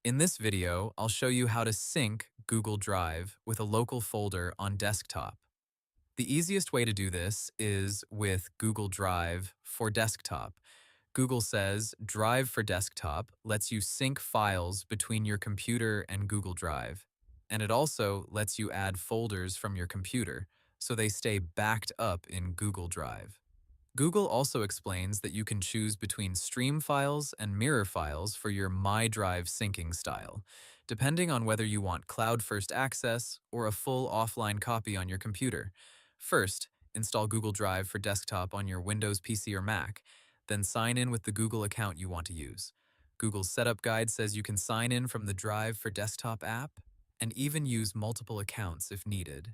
In this video, I'll show you how to sync Google Drive with a local folder on desktop. The easiest way to do this is with Google Drive for desktop. Google says Drive for desktop lets you sync files between your computer and Google Drive. And it also lets you add folders from your computer, so they stay backed up in Google Drive. Google also explains that you can choose between stream files and mirror files for your My Drive syncing style, depending on whether you want cloud-first access or a full offline copy on your computer. First, install Google Drive for desktop on your Windows PC or Mac, then sign in with the Google account you want to use. Google's setup guide says you can sign in from the Drive for desktop app and even use multiple accounts if needed.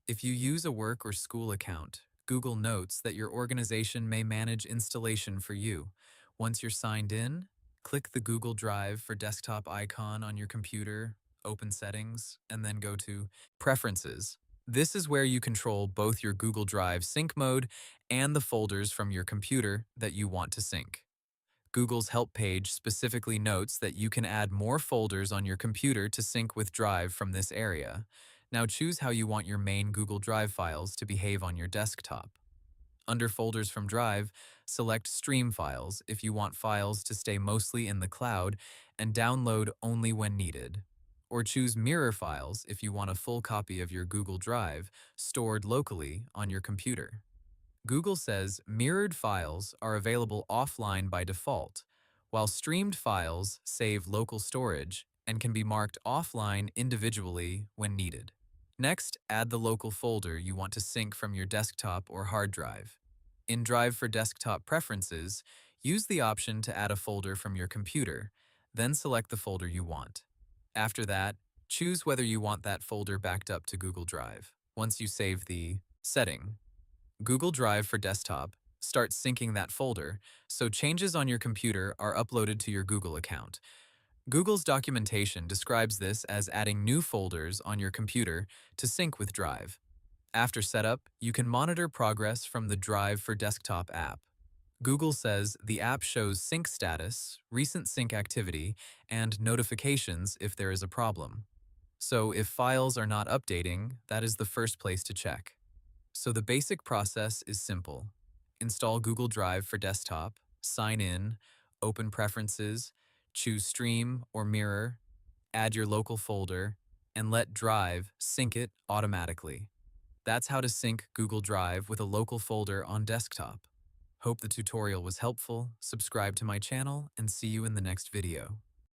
If you use a work or school account, Google notes that your organization may manage installation for you. Once you're signed in, click the Google Drive for desktop icon on your computer, open Settings, and then go to Preferences. This is where you control both your Google Drive sync mode and the folders from your computer that you want to sync. Google's help page specifically notes that you can add more folders on your computer to sync with Drive from this area. Now choose how you want your main Google Drive files to behave on your desktop. Under Folders from Drive, select Stream Files if you want files to stay mostly in the cloud and download only when needed. Or choose Mirror Files if you want a full copy of your Google Drive stored locally on your computer. Google says mirrored files are available offline by default, while streamed files save local storage and can be marked offline individually when needed. Next, add the local folder you want to sync from your desktop or hard drive. In Drive for Desktop Preferences, use the option to add a folder from your computer, then select the folder you want. After that, choose whether you want that folder backed up to Google Drive. Once you save the setting, Google Drive for desktop starts syncing that folder, so changes on your computer are uploaded to your Google account. Google's documentation describes this as adding new folders on your computer to sync with Drive. After setup, you can monitor progress from the Drive for Desktop app. Google says the app shows sync status, recent sync activity, and notifications if there is a problem. So if files are not updating, that is the first place to check. So the basic process is simple. Install Google Drive for desktop, sign in, open Preferences, choose Stream or Mirror, add your local folder, and let Drive sync it automatically. That's how to sync Google Drive with a local folder on desktop. Hope the tutorial was helpful, subscribe to my channel, and see you in the next video.